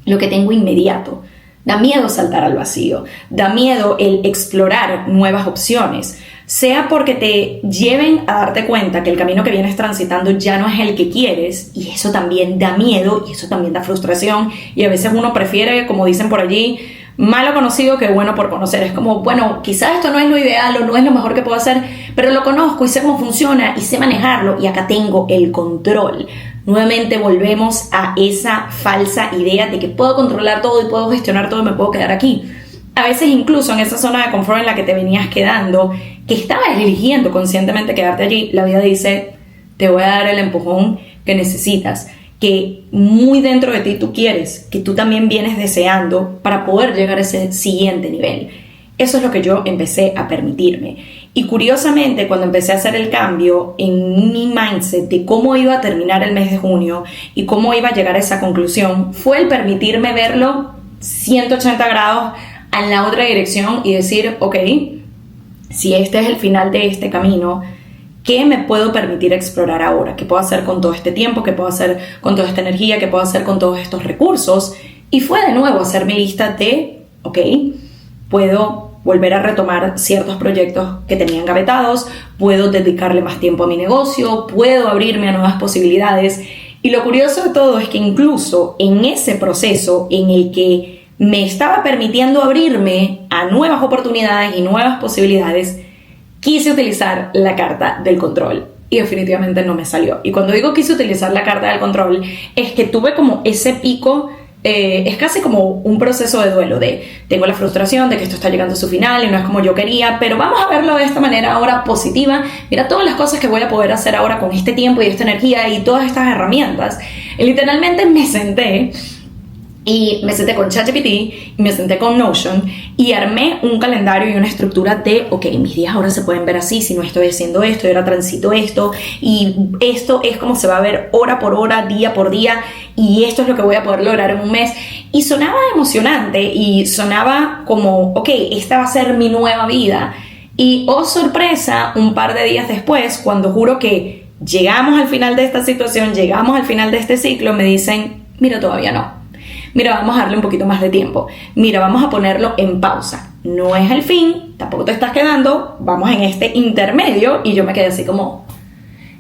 lo que tengo inmediato. Da miedo saltar al vacío, da miedo el explorar nuevas opciones, sea porque te lleven a darte cuenta que el camino que vienes transitando ya no es el que quieres, y eso también da miedo y eso también da frustración, y a veces uno prefiere, como dicen por allí, malo conocido que bueno por conocer. Es como, bueno, quizás esto no es lo ideal o no es lo mejor que puedo hacer, pero lo conozco y sé cómo funciona y sé manejarlo y acá tengo el control. Nuevamente volvemos a esa falsa idea de que puedo controlar todo y puedo gestionar todo y me puedo quedar aquí. A veces incluso en esa zona de confort en la que te venías quedando, que estabas eligiendo conscientemente quedarte allí, la vida dice, te voy a dar el empujón que necesitas, que muy dentro de ti tú quieres, que tú también vienes deseando para poder llegar a ese siguiente nivel. Eso es lo que yo empecé a permitirme. Y curiosamente, cuando empecé a hacer el cambio en mi mindset de cómo iba a terminar el mes de junio y cómo iba a llegar a esa conclusión, fue el permitirme verlo 180 grados en la otra dirección y decir, ok, si este es el final de este camino, ¿qué me puedo permitir explorar ahora? ¿Qué puedo hacer con todo este tiempo? ¿Qué puedo hacer con toda esta energía? ¿Qué puedo hacer con todos estos recursos? Y fue de nuevo hacer mi lista de, ok, puedo volver a retomar ciertos proyectos que tenía engavetados, puedo dedicarle más tiempo a mi negocio, puedo abrirme a nuevas posibilidades. Y lo curioso de todo es que incluso en ese proceso en el que me estaba permitiendo abrirme a nuevas oportunidades y nuevas posibilidades, quise utilizar la carta del control y definitivamente no me salió. Y cuando digo quise utilizar la carta del control, es que tuve como ese pico. Es casi como un proceso de duelo de tengo la frustración de que esto está llegando a su final y no es como yo quería, pero vamos a verlo de esta manera ahora positiva. Mira todas las cosas que voy a poder hacer ahora con este tiempo y esta energía y todas estas herramientas. Y literalmente me senté con ChatGPT y me senté con Notion y armé un calendario y una estructura de, ok, mis días ahora se pueden ver así, si no estoy haciendo esto, y ahora transito esto, y esto es como se va a ver hora por hora, día por día, y esto es lo que voy a poder lograr en un mes. Y sonaba emocionante y sonaba como, ok, esta va a ser mi nueva vida. Y oh sorpresa, un par de días después, cuando juro que llegamos al final de esta situación, llegamos al final de este ciclo, me dicen, mira, todavía no. Mira, vamos a darle un poquito más de tiempo. Mira, vamos a ponerlo en pausa. No es el fin, tampoco te estás quedando, vamos en este intermedio. Y yo me quedé así como,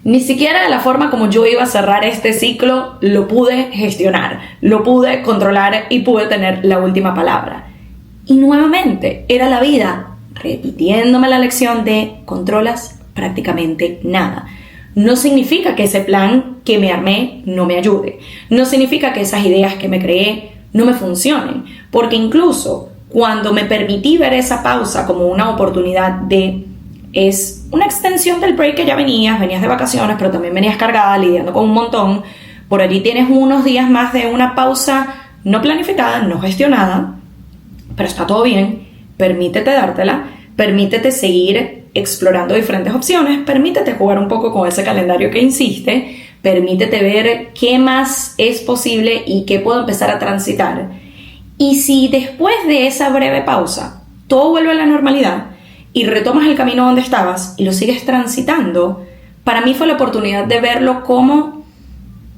ni siquiera de la forma como yo iba a cerrar este ciclo lo pude gestionar, lo pude controlar y pude tener la última palabra. Y nuevamente era la vida repitiéndome la lección de controlas prácticamente nada. No significa que ese plan que me armé no me ayude. No significa que esas ideas que me creé no me funcionen. Porque incluso cuando me permití ver esa pausa como una oportunidad de... Es una extensión del break que ya venías de vacaciones, pero también venías cargada, lidiando con un montón. Por allí tienes unos días más de una pausa no planificada, no gestionada, pero está todo bien. Permítete dártela, permítete seguir explorando diferentes opciones, permítete jugar un poco con ese calendario que hiciste, permítete ver qué más es posible y qué puedo empezar a transitar. Y si después de esa breve pausa todo vuelve a la normalidad y retomas el camino donde estabas y lo sigues transitando, para mí fue la oportunidad de verlo como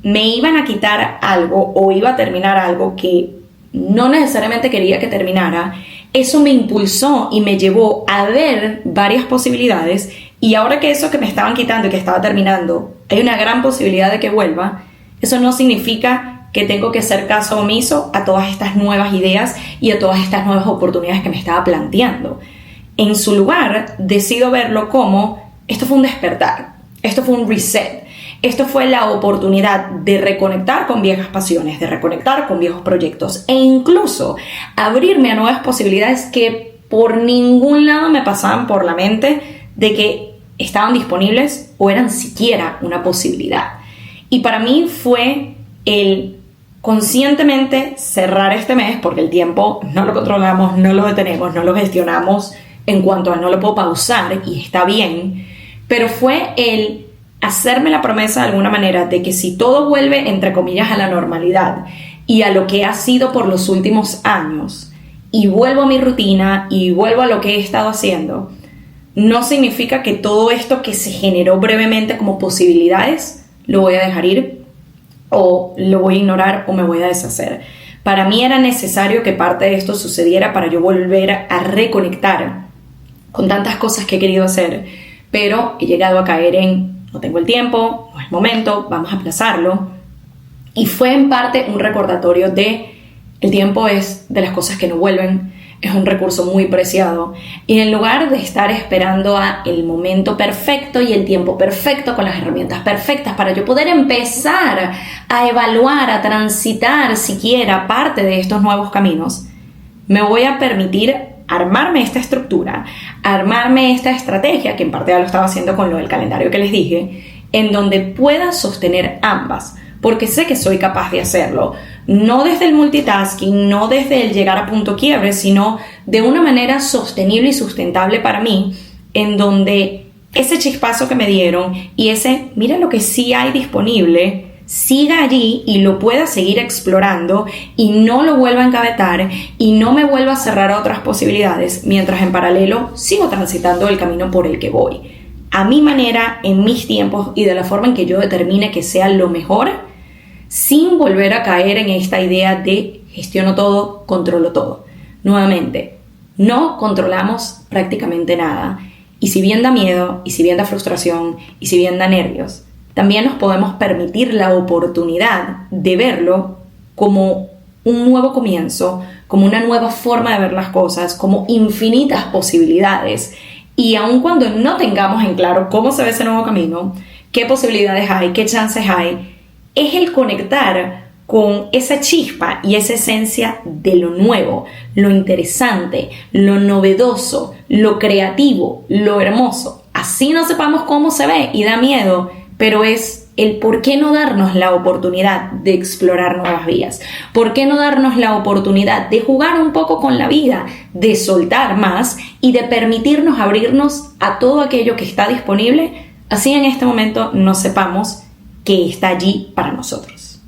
me iban a quitar algo o iba a terminar algo que no necesariamente quería que terminara, eso me impulsó y me llevó a ver varias posibilidades, y ahora que eso que me estaban quitando y que estaba terminando, hay una gran posibilidad de que vuelva. Eso no significa que tengo que hacer caso omiso a todas estas nuevas ideas y a todas estas nuevas oportunidades que me estaba planteando. En su lugar, decido verlo como esto fue un despertar, esto fue un reset, esto fue la oportunidad de reconectar con viejas pasiones, de reconectar con viejos proyectos e incluso abrirme a nuevas posibilidades que por ningún lado me pasaban por la mente de que estaban disponibles o eran siquiera una posibilidad. Y para mí fue el conscientemente cerrar este mes, porque el tiempo no lo controlamos, no lo detenemos, no lo gestionamos en cuanto a no lo puedo pausar y está bien, pero fue el hacerme la promesa de alguna manera de que si todo vuelve entre comillas a la normalidad y a lo que ha sido por los últimos años y vuelvo a mi rutina y vuelvo a lo que he estado haciendo, no significa que todo esto que se generó brevemente como posibilidades lo voy a dejar ir o lo voy a ignorar o me voy a deshacer. Para mí era necesario que parte de esto sucediera para yo volver a reconectar con tantas cosas que he querido hacer, pero he llegado a caer en no tengo el tiempo, no es momento, vamos a aplazarlo. Y fue en parte un recordatorio de el tiempo es de las cosas que no vuelven, es un recurso muy preciado, y en lugar de estar esperando a el momento perfecto y el tiempo perfecto con las herramientas perfectas para yo poder empezar a evaluar, a transitar siquiera parte de estos nuevos caminos, me voy a permitir armarme esta estructura, armarme esta estrategia, que en parte ya lo estaba haciendo con lo del calendario que les dije, en donde pueda sostener ambas, porque sé que soy capaz de hacerlo, no desde el multitasking, no desde el llegar a punto quiebre, sino de una manera sostenible y sustentable para mí, en donde ese chispazo que me dieron y ese, mira lo que sí hay disponible, siga allí y lo pueda seguir explorando y no lo vuelva a engavetar y no me vuelva a cerrar a otras posibilidades, mientras en paralelo sigo transitando el camino por el que voy, a mi manera, en mis tiempos y de la forma en que yo determine que sea lo mejor, sin volver a caer en esta idea de gestiono todo, controlo todo. Nuevamente, no controlamos prácticamente nada, y si bien da miedo, y si bien da frustración, y si bien da nervios, también nos podemos permitir la oportunidad de verlo como un nuevo comienzo, como una nueva forma de ver las cosas, como infinitas posibilidades. Y aun cuando no tengamos en claro cómo se ve ese nuevo camino, qué posibilidades hay, qué chances hay, es el conectar con esa chispa y esa esencia de lo nuevo, lo interesante, lo novedoso, lo creativo, lo hermoso. Así no sepamos cómo se ve y da miedo, pero es el por qué no darnos la oportunidad de explorar nuevas vías, por qué no darnos la oportunidad de jugar un poco con la vida, de soltar más y de permitirnos abrirnos a todo aquello que está disponible, así en este momento no sepamos que está allí para nosotros.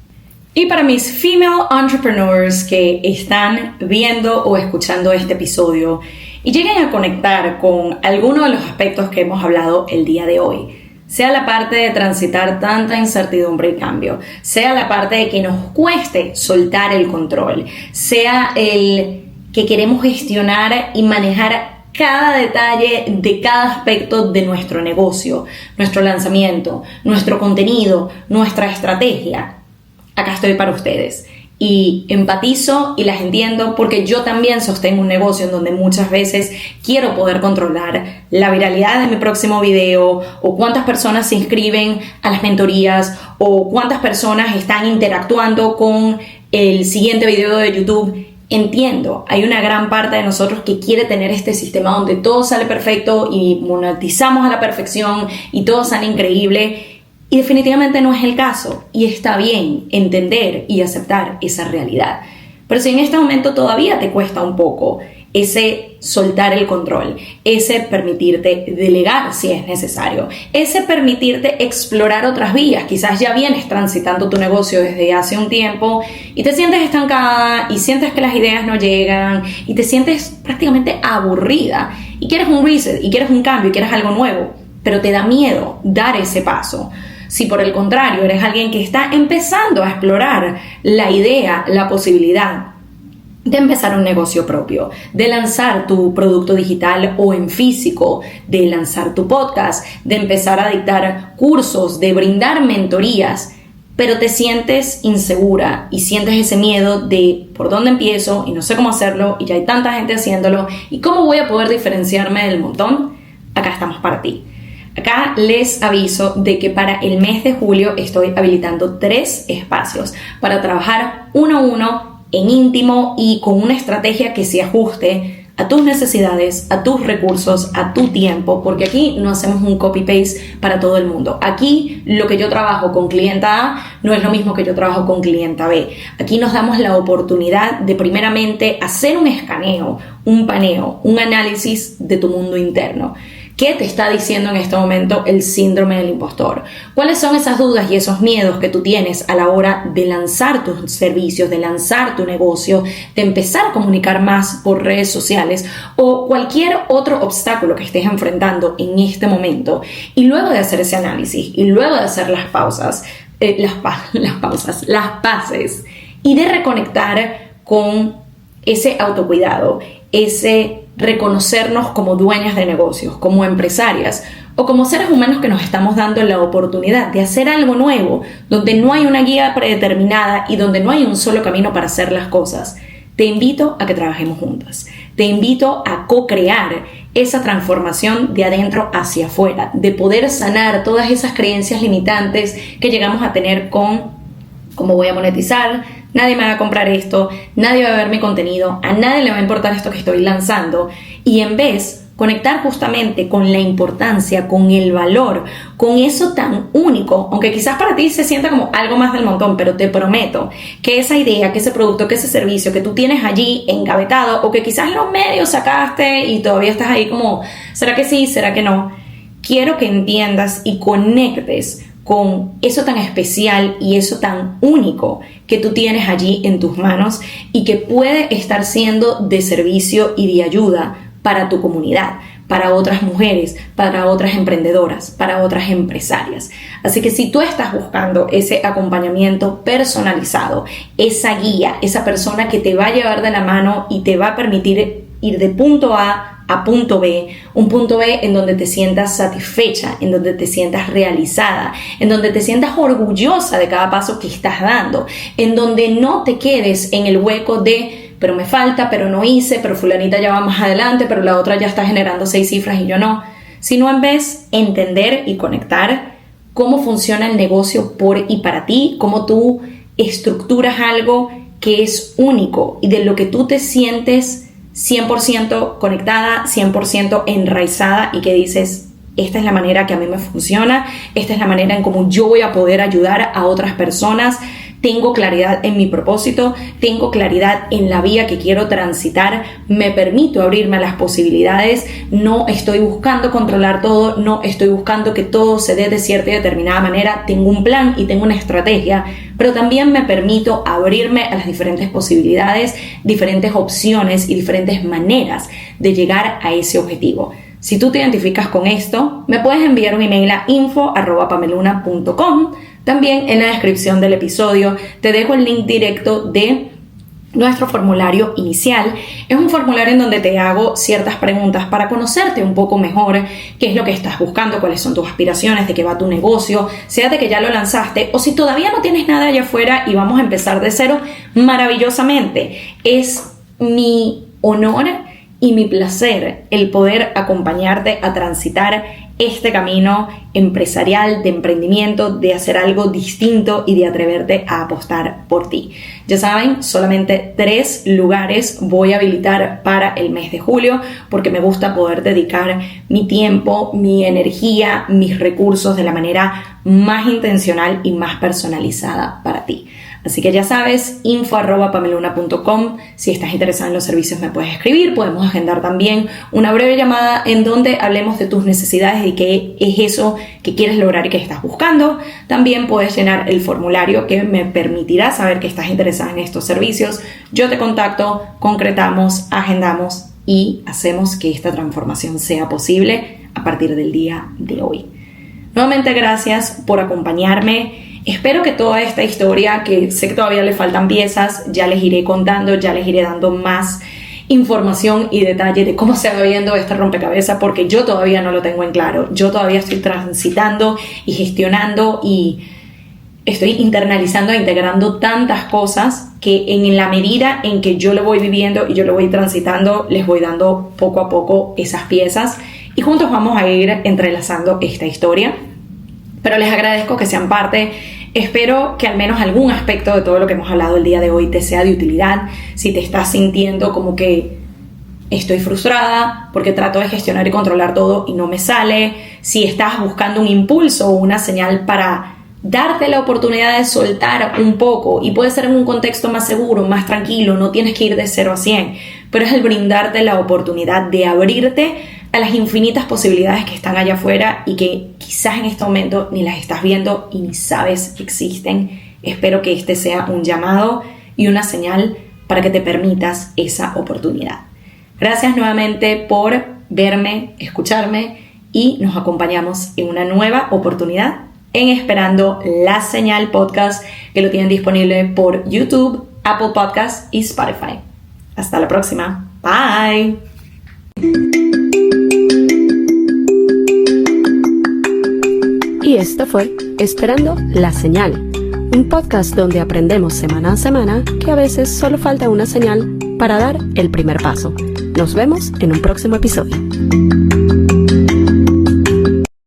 Y para mis female entrepreneurs que están viendo o escuchando este episodio y lleguen a conectar con alguno de los aspectos que hemos hablado el día de hoy, sea la parte de transitar tanta incertidumbre y cambio, sea la parte de que nos cueste soltar el control, sea el que queremos gestionar y manejar cada detalle de cada aspecto de nuestro negocio, nuestro lanzamiento, nuestro contenido, nuestra estrategia. Acá estoy para ustedes. Y empatizo y las entiendo porque yo también sostengo un negocio en donde muchas veces quiero poder controlar la viralidad de mi próximo video, o cuántas personas se inscriben a las mentorías, o cuántas personas están interactuando con el siguiente video de YouTube. Entiendo, hay una gran parte de nosotros que quiere tener este sistema donde todo sale perfecto y monetizamos a la perfección y todo sale increíble, y definitivamente no es el caso, y está bien entender y aceptar esa realidad. Pero si en este momento todavía te cuesta un poco ese soltar el control, ese permitirte delegar si es necesario, ese permitirte explorar otras vías, quizás ya vienes transitando tu negocio desde hace un tiempo y te sientes estancada y sientes que las ideas no llegan y te sientes prácticamente aburrida y quieres un reset y quieres un cambio y quieres algo nuevo, pero te da miedo dar ese paso. Si por el contrario eres alguien que está empezando a explorar la idea, la posibilidad de empezar un negocio propio, de lanzar tu producto digital o en físico, de lanzar tu podcast, de empezar a dictar cursos, de brindar mentorías, pero te sientes insegura y sientes ese miedo de por dónde empiezo y no sé cómo hacerlo y ya hay tanta gente haciéndolo y cómo voy a poder diferenciarme del montón. Acá estamos para ti. Acá les aviso de que para el mes de julio estoy habilitando 3 espacios para trabajar uno a uno en íntimo y con una estrategia que se ajuste a tus necesidades, a tus recursos, a tu tiempo, porque aquí no hacemos un copy-paste para todo el mundo. Aquí lo que yo trabajo con clienta A no es lo mismo que yo trabajo con clienta B. Aquí nos damos la oportunidad de primeramente hacer un escaneo, un paneo, un análisis de tu mundo interno. ¿Qué te está diciendo en este momento el síndrome del impostor? ¿Cuáles son esas dudas y esos miedos que tú tienes a la hora de lanzar tus servicios, de lanzar tu negocio, de empezar a comunicar más por redes sociales o cualquier otro obstáculo que estés enfrentando en este momento? Y luego de hacer ese análisis y luego de hacer las paces y de reconectar con ese autocuidado, ese reconocernos como dueñas de negocios, como empresarias o como seres humanos que nos estamos dando la oportunidad de hacer algo nuevo, donde no hay una guía predeterminada y donde no hay un solo camino para hacer las cosas. Te invito a que trabajemos juntas. Te invito a co-crear esa transformación de adentro hacia afuera, de poder sanar todas esas creencias limitantes que llegamos a tener con cómo voy a monetizar, nadie me va a comprar esto, nadie va a ver mi contenido, a nadie le va a importar esto que estoy lanzando. Y en vez, conectar justamente con la importancia, con el valor, con eso tan único, aunque quizás para ti se sienta como algo más del montón, pero te prometo que esa idea, que ese producto, que ese servicio que tú tienes allí engavetado o que quizás los medios sacaste y todavía estás ahí como, ¿será que sí? ¿Será que no? Quiero que entiendas y conectes con eso tan especial y eso tan único que tú tienes allí en tus manos y que puede estar siendo de servicio y de ayuda para tu comunidad, para otras mujeres, para otras emprendedoras, para otras empresarias. Así que si tú estás buscando ese acompañamiento personalizado, esa guía, esa persona que te va a llevar de la mano y te va a permitir ir de punto A punto B, un punto B en donde te sientas satisfecha, en donde te sientas realizada, en donde te sientas orgullosa de cada paso que estás dando, en donde no te quedes en el hueco de pero me falta, pero no hice, pero fulanita ya va más adelante, pero la otra ya está generando 6 cifras y yo no, sino en vez entender y conectar cómo funciona el negocio por y para ti, cómo tú estructuras algo que es único y de lo que tú te sientes 100% conectada, 100% enraizada y que dices, esta es la manera que a mí me funciona, esta es la manera en cómo yo voy a poder ayudar a otras personas, tengo claridad en mi propósito, tengo claridad en la vía que quiero transitar, me permito abrirme a las posibilidades, no estoy buscando controlar todo, no estoy buscando que todo se dé de cierta y determinada manera, tengo un plan y tengo una estrategia, pero también me permito abrirme a las diferentes posibilidades, diferentes opciones y diferentes maneras de llegar a ese objetivo. Si tú te identificas con esto, me puedes enviar un email a info@pameluna.com. También en la descripción del episodio te dejo el link directo de nuestro formulario inicial. Es un formulario en donde te hago ciertas preguntas para conocerte un poco mejor, qué es lo que estás buscando, cuáles son tus aspiraciones, de qué va tu negocio, sea de que ya lo lanzaste o si todavía no tienes nada allá afuera y vamos a empezar de cero maravillosamente. Es mi honor y mi placer el poder acompañarte a transitar este camino empresarial, de emprendimiento, de hacer algo distinto y de atreverte a apostar por ti. Ya saben, solamente 3 lugares voy a habilitar para el mes de julio porque me gusta poder dedicar mi tiempo, mi energía, mis recursos de la manera más intencional y más personalizada para ti. Así que ya sabes, info@pameluna.com. Si estás interesado en los servicios me puedes escribir. Podemos agendar también una breve llamada en donde hablemos de tus necesidades y qué es eso que quieres lograr y que estás buscando. También puedes llenar el formulario que me permitirá saber que estás interesada en estos servicios. Yo te contacto, concretamos, agendamos y hacemos que esta transformación sea posible a partir del día de hoy. Nuevamente gracias por acompañarme Espero que toda esta historia, que sé que todavía le faltan piezas, ya les iré contando, ya les iré dando más información y detalle de cómo se va viendo este rompecabezas, porque yo todavía no lo tengo en claro. Yo todavía estoy transitando y gestionando y estoy internalizando e integrando tantas cosas que en la medida en que yo lo voy viviendo y yo lo voy transitando, les voy dando poco a poco esas piezas y juntos vamos a ir entrelazando esta historia. Pero les agradezco que sean parte. Espero que al menos algún aspecto de todo lo que hemos hablado el día de hoy te sea de utilidad. Si te estás sintiendo como que estoy frustrada porque trato de gestionar y controlar todo y no me sale, si estás buscando un impulso o una señal para darte la oportunidad de soltar un poco, y puede ser en un contexto más seguro, más tranquilo, no tienes que ir de 0 a 100, pero es el brindarte la oportunidad de abrirte a las infinitas posibilidades que están allá afuera y que quizás en este momento ni las estás viendo y ni sabes que existen. Espero que este sea un llamado y una señal para que te permitas esa oportunidad. Gracias nuevamente por verme, escucharme, y nos acompañamos en una nueva oportunidad en Esperando la Señal Podcast, que lo tienen disponible por YouTube, Apple Podcasts y Spotify. Hasta la próxima. Bye. Y esto fue Esperando la Señal, un podcast donde aprendemos semana a semana que a veces solo falta una señal para dar el primer paso. Nos vemos en un próximo episodio.